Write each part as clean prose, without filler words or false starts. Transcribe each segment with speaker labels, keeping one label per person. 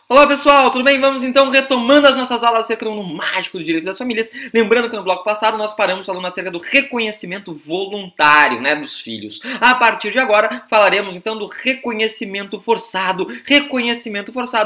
Speaker 1: Olá pessoal, tudo bem? Vamos então retomando as nossas aulas acerca do mágico do direito das famílias. Lembrando que no bloco passado nós paramos falando acerca do reconhecimento voluntário, dos filhos. A partir de agora falaremos então do reconhecimento forçado.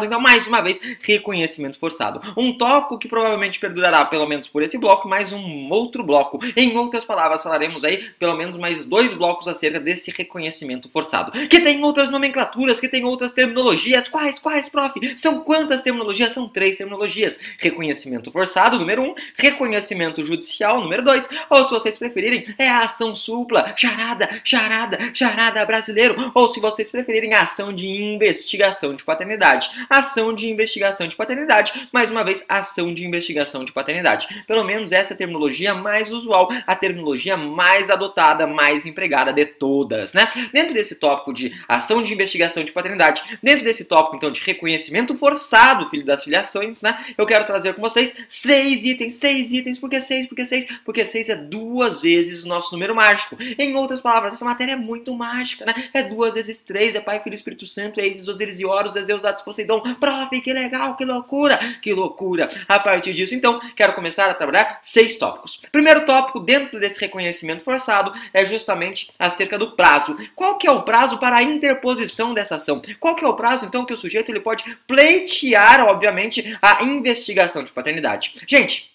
Speaker 1: Então mais uma vez, reconhecimento forçado. Um tópico que provavelmente perdurará pelo menos por esse bloco, mais um outro bloco. Em outras palavras, falaremos aí pelo menos mais 2 blocos acerca desse reconhecimento forçado. Que tem outras nomenclaturas, que tem outras terminologias. Quais, prof? São quantas terminologias? São 3 terminologias. Reconhecimento forçado, número 1. Reconhecimento judicial, número 2. Ou se vocês preferirem, é a ação supla. Charada brasileiro. Ou se vocês preferirem, a ação de investigação de paternidade. Ação de investigação de paternidade. Mais uma vez, ação de investigação de paternidade. Pelo menos essa é a terminologia mais usual, a terminologia mais adotada, mais empregada de todas, Dentro desse tópico de ação de investigação de paternidade, dentro desse tópico, então, de reconhecimento forçado, filho das filiações, eu quero trazer com vocês 6 itens. 6 itens, por que 6? Porque 6 é 2 vezes o nosso número mágico. Em outras palavras, essa matéria é muito mágica, É 2 vezes 3, é Pai, Filho e Espírito Santo, é Isis, Osíris e Horus, é Zeus, Hades, Poseidon. Prof, que legal, que loucura! A partir disso, então, quero começar a trabalhar 6 tópicos. Primeiro tópico, dentro desse reconhecimento forçado, é justamente acerca do prazo. Qual que é o prazo para a interposição dessa ação? Qual que é o prazo, então, que o sujeito ele pode pleitear, obviamente, a investigação de paternidade? Gente,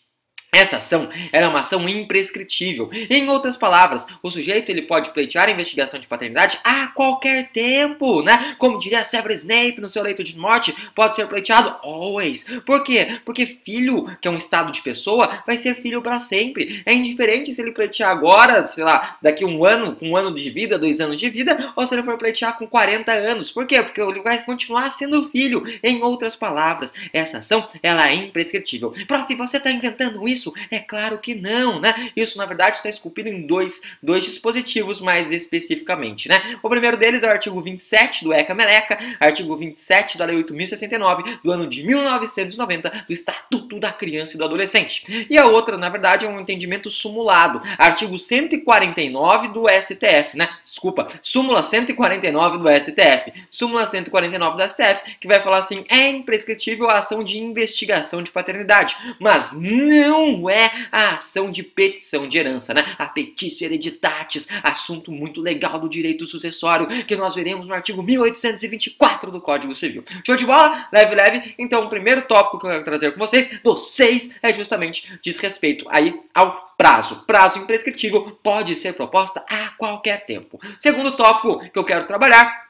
Speaker 1: essa ação é uma ação imprescritível. Em outras palavras, o sujeito ele pode pleitear a investigação de paternidade a qualquer tempo, Como diria Severus Snape no seu leito de morte, pode ser pleiteado always. Por quê? Porque filho, que é um estado de pessoa, vai ser filho para sempre. É indiferente se ele pleitear agora, sei lá, daqui um ano, com 1 ano de vida, 2 anos de vida, ou se ele for pleitear com 40 anos. Por quê? Porque ele vai continuar sendo filho. Em outras palavras, essa ação ela é imprescritível. Prof, você está inventando isso? É claro que não, Isso, na verdade, está esculpido em dois dispositivos mais especificamente, O primeiro deles é o artigo 27 do ECA Meleca, artigo 27 da Lei 8.069, do ano de 1990, do Estatuto da Criança e do Adolescente. E a outra, na verdade, é um entendimento sumulado, artigo 149 do STF, Desculpa, súmula 149 do STF. Súmula 149 do STF, que vai falar assim, é imprescritível a ação de investigação de paternidade, mas não é a ação de petição de herança, A petitio hereditatis, assunto muito legal do direito sucessório, que nós veremos no artigo 1824 do Código Civil. Show de bola? Leve. Então, o primeiro tópico que eu quero trazer com vocês, dos 6, é justamente diz respeito aí ao prazo. Prazo imprescritível pode ser proposta a qualquer tempo. Segundo tópico que eu quero trabalhar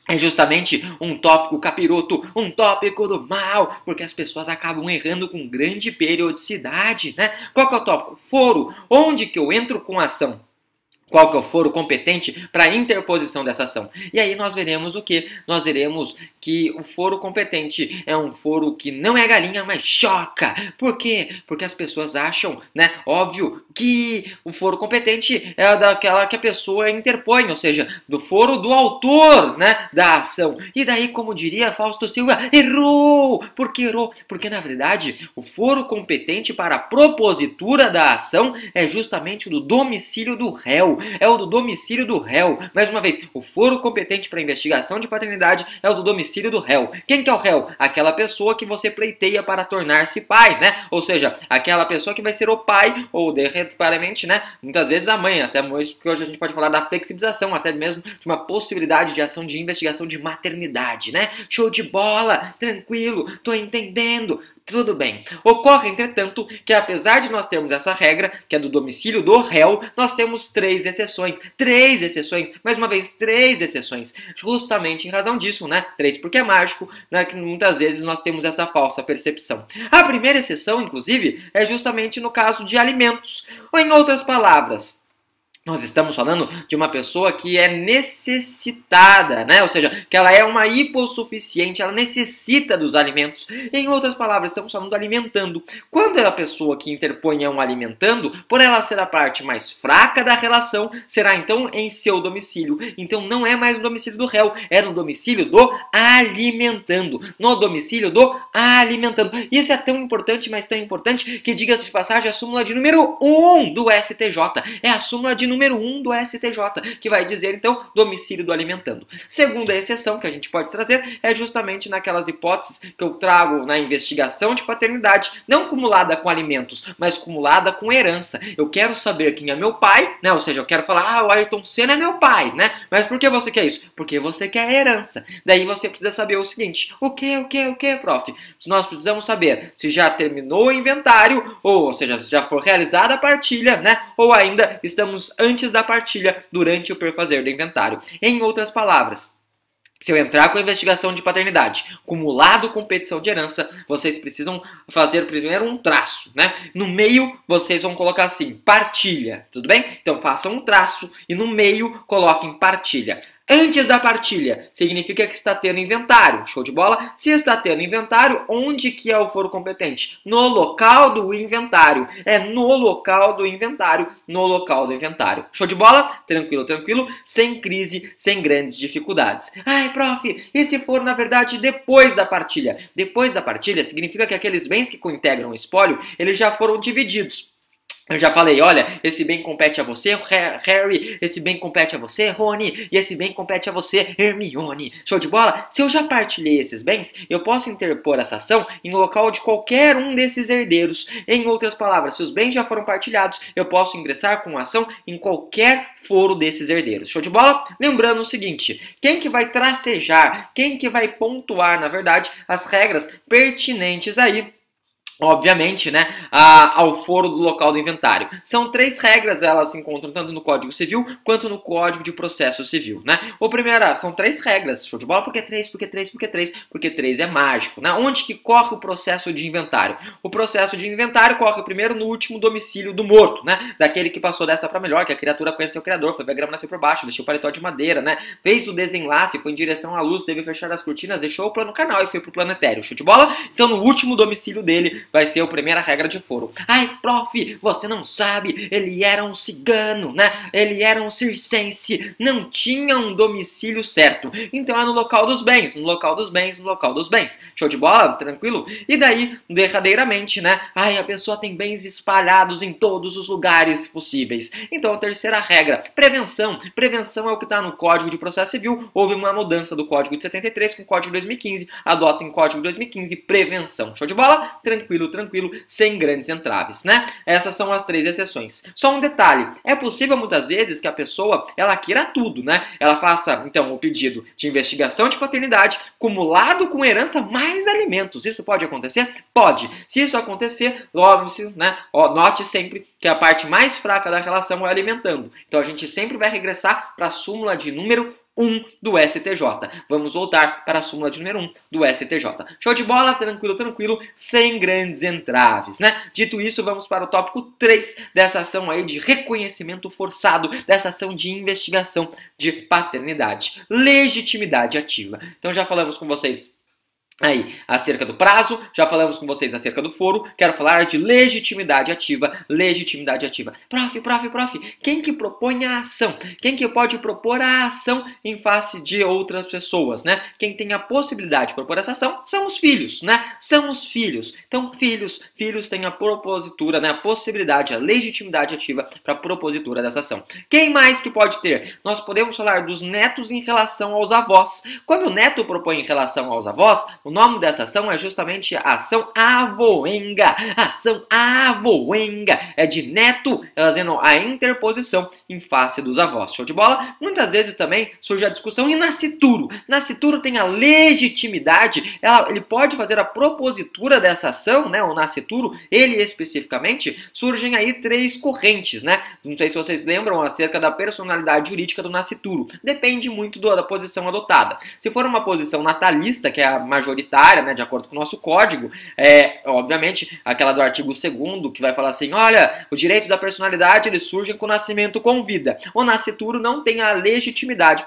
Speaker 1: é justamente um tópico capiroto, um tópico do mal, porque as pessoas acabam errando com grande periodicidade, Qual que é o tópico? Foro. Onde que eu entro com a ação? Qual que é o foro competente para a interposição dessa ação? E aí nós veremos o quê? Nós veremos que o foro competente é um foro que não é galinha, mas choca. Por quê? Porque as pessoas acham, óbvio, que o foro competente é daquela que a pessoa interpõe, ou seja, do foro do autor, da ação. E daí, como diria Fausto Silva, errou! Por que errou? Porque, na verdade, o foro competente para a propositura da ação é justamente o do domicílio do réu. É o do domicílio do réu. Mais uma vez, o foro competente para investigação de paternidade é o do domicílio do réu. Quem que é o réu? Aquela pessoa que você pleiteia para tornar-se pai, Ou seja, aquela pessoa que vai ser o pai, ou derretamente, muitas vezes a mãe, até mesmo porque hoje a gente pode falar da flexibilização, até mesmo de uma possibilidade de ação de investigação de maternidade, Show de bola, tranquilo, tô entendendo. Tudo bem. Ocorre, entretanto, que apesar de nós termos essa regra, que é do domicílio do réu, nós temos 3 exceções. 3 exceções. Mais uma vez, 3 exceções. Justamente em razão disso, 3 porque é mágico, que muitas vezes nós temos essa falsa percepção. A primeira exceção, inclusive, é justamente no caso de alimentos. Ou em outras palavras, nós estamos falando de uma pessoa que é necessitada, Ou seja, que ela é uma hipossuficiente, ela necessita dos alimentos. Em outras palavras, estamos falando do alimentando. Quando é a pessoa que interpõe é um alimentando, por ela ser a parte mais fraca da relação, será então em seu domicílio. Então não é mais no domicílio do réu, é no domicílio do alimentando. No domicílio do alimentando. Isso é tão importante, mas tão importante, que diga-se de passagem, a súmula de número 1 do STJ. É a súmula de número 1 do STJ, que vai dizer, então, domicílio do alimentando. Segunda exceção que a gente pode trazer é justamente naquelas hipóteses que eu trago na investigação de paternidade, não cumulada com alimentos, mas cumulada com herança. Eu quero saber quem é meu pai, né? Ou seja, eu quero falar, o Ayrton Senna é meu pai, né? Mas por que você quer isso? Porque você quer herança. Daí você precisa saber o seguinte, o que, prof? Nós precisamos saber se já terminou o inventário, ou seja, se já for realizada a partilha, né? Ou ainda estamos antes da partilha, durante o perfazer do inventário. Em outras palavras, se eu entrar com a investigação de paternidade, cumulado com petição de herança, vocês precisam fazer primeiro um traço, né? No meio, vocês vão colocar assim, partilha, tudo bem? Então, façam um traço e no meio, coloquem partilha. Antes da partilha, significa que está tendo inventário. Show de bola? Se está tendo inventário, onde que é o foro competente? No local do inventário. É no local do inventário, no local do inventário. Show de bola? Tranquilo, tranquilo, sem crise, sem grandes dificuldades. Ai, prof, e se for, na verdade, depois da partilha? Depois da partilha, significa que aqueles bens que integram o espólio, eles já foram divididos. Eu já falei, olha, esse bem compete a você, Harry, esse bem compete a você, Rony, e esse bem compete a você, Hermione. Show de bola? Se eu já partilhei esses bens, eu posso interpor essa ação em local de qualquer um desses herdeiros. Em outras palavras, se os bens já foram partilhados, eu posso ingressar com ação em qualquer foro desses herdeiros. Show de bola? Lembrando o seguinte, quem que vai tracejar, quem que vai pontuar, na verdade, as regras pertinentes aí, obviamente, né, ao foro do local do inventário. São 3 regras, elas se encontram tanto no Código Civil quanto no Código de Processo Civil, né? O primeiro, são 3 regras, show de bola, porque 3, porque 3, porque 3, porque 3 é mágico, né? Onde que corre o processo de inventário? O processo de inventário corre primeiro no último domicílio do morto, né? Daquele que passou dessa para melhor, que a criatura conheceu o criador, foi ver a grama nascer por baixo, deixou o paletó de madeira, né? Fez o desenlace, foi em direção à luz, teve fechar as cortinas, deixou o plano carnal e foi pro plano etéreo, show de bola? Então no último domicílio dele vai ser a primeira regra de foro. Ai, prof, você não sabe, ele era um cigano, né? Ele era um circense, não tinha um domicílio certo. Então é no local dos bens, no local dos bens, no local dos bens. Show de bola? Tranquilo? E daí, derradeiramente, né? Ai, a pessoa tem bens espalhados em todos os lugares possíveis. Então a terceira regra, prevenção. Prevenção é o que está no Código de Processo Civil. Houve uma mudança do Código de 73 com o Código de 2015. Adota em Código de 2015 prevenção. Show de bola? Tranquilo, tranquilo, sem grandes entraves, né? Essas são as 3 exceções. Só um detalhe, é possível muitas vezes que a pessoa, ela queira tudo, né? Ela faça, então, o pedido de investigação de paternidade cumulado com herança mais alimentos. Isso pode acontecer? Pode. Se isso acontecer, óbvio, né? Note sempre que a parte mais fraca da relação é alimentando. Então a gente sempre vai regressar para a súmula de número 1 do STJ. Vamos voltar para a súmula de número 1 do STJ. Show de bola? Tranquilo, tranquilo, sem grandes entraves, né? Dito isso, vamos para o tópico 3 dessa ação aí de reconhecimento forçado, dessa ação de investigação de paternidade. Legitimidade ativa. Então já falamos com vocês aí, acerca do prazo, já falamos com vocês acerca do foro, quero falar de legitimidade ativa, legitimidade ativa. Prof, quem que propõe a ação? Quem que pode propor a ação em face de outras pessoas, né? Quem tem a possibilidade de propor essa ação são os filhos, né? São os filhos. Então, filhos têm a propositura, né? A possibilidade, a legitimidade ativa para a propositura dessa ação. Quem mais que pode ter? Nós podemos falar dos netos em relação aos avós. Quando o neto propõe em relação aos avós, o nome dessa ação é justamente a ação avoenga. Ação avoenga. É de neto fazendo a interposição em face dos avós. Show de bola? Muitas vezes também surge a discussão, e nascituro? Nascituro tem a legitimidade, ele pode fazer a propositura dessa ação, né? O nascituro, ele especificamente, surgem aí 3 correntes, né? Não sei se vocês lembram acerca da personalidade jurídica do nascituro. Depende muito da posição adotada. Se for uma posição natalista, que é a majoritária, né, de acordo com o nosso código, obviamente, aquela do artigo 2º, que vai falar assim, olha, os direitos da personalidade, eles surgem com o nascimento com vida. O nascituro não tem a legitimidade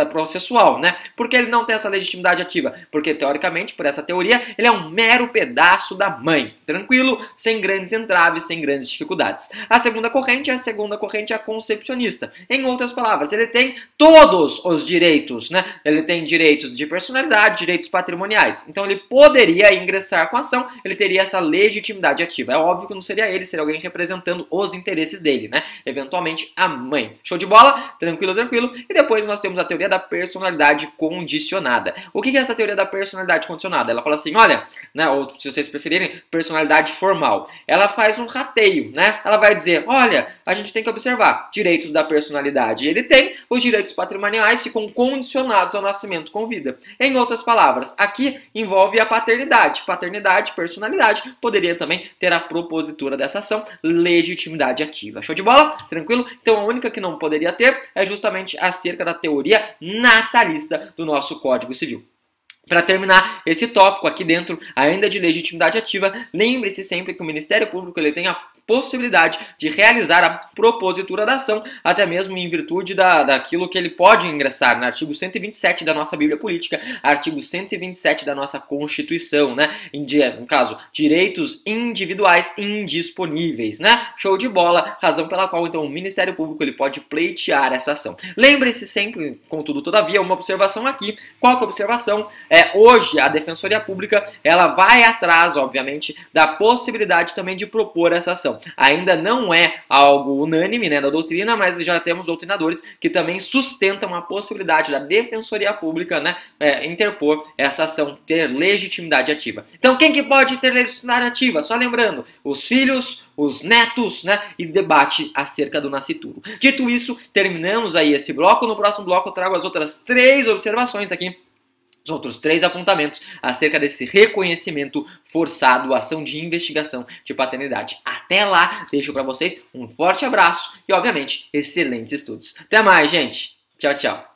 Speaker 1: processual, né? Porque ele não tem essa legitimidade ativa? Porque, teoricamente, por essa teoria, ele é um mero pedaço da mãe. Tranquilo, sem grandes entraves, sem grandes dificuldades. A segunda corrente é a concepcionista. Em outras palavras, ele tem todos os direitos, né? Ele tem direitos de personalidade, direitos patrimoniais. patrimoniais. Então ele poderia ingressar com a ação, ele teria essa legitimidade ativa. É óbvio que não seria ele, seria alguém representando os interesses dele, né? Eventualmente a mãe. Show de bola? Tranquilo, tranquilo. E depois nós temos a teoria da personalidade condicionada. O que é essa teoria da personalidade condicionada? Ela fala assim, olha, né, ou se vocês preferirem, personalidade formal. Ela faz um rateio, né? Ela vai dizer, olha, a gente tem que observar direitos da personalidade. Ele tem, os direitos patrimoniais ficam condicionados ao nascimento com vida. Em outras palavras, aqui envolve a paternidade. Paternidade, personalidade, poderia também ter a propositura dessa ação, legitimidade ativa. Show de bola? Tranquilo? Então a única que não poderia ter é justamente acerca da teoria natalista do nosso Código Civil. Para terminar esse tópico aqui dentro, ainda de legitimidade ativa, lembre-se sempre que o Ministério Público ele tem a possibilidade de realizar a propositura da ação, até mesmo em virtude daquilo que ele pode ingressar, no artigo 127 da nossa Bíblia Política, artigo 127 da nossa Constituição, né? No caso, direitos individuais indisponíveis, né? Show de bola, razão pela qual então o Ministério Público ele pode pleitear essa ação. Lembre-se sempre, contudo, todavia, uma observação aqui. Qual que é a observação? Hoje a Defensoria Pública ela vai atrás, obviamente, da possibilidade também de propor essa ação. Ainda não é algo unânime, né, da doutrina, mas já temos doutrinadores que também sustentam a possibilidade da Defensoria Pública, né, interpor essa ação, ter legitimidade ativa. Então quem que pode ter legitimidade ativa? Só lembrando, os filhos, os netos, né, e debate acerca do nascituro. Dito isso, terminamos aí esse bloco. No próximo bloco eu trago as outras 3 observações aqui, os outros 3 apontamentos acerca desse reconhecimento forçado, ação de investigação de paternidade. Até lá, deixo para vocês um forte abraço e, obviamente, excelentes estudos. Até mais, gente. Tchau, tchau.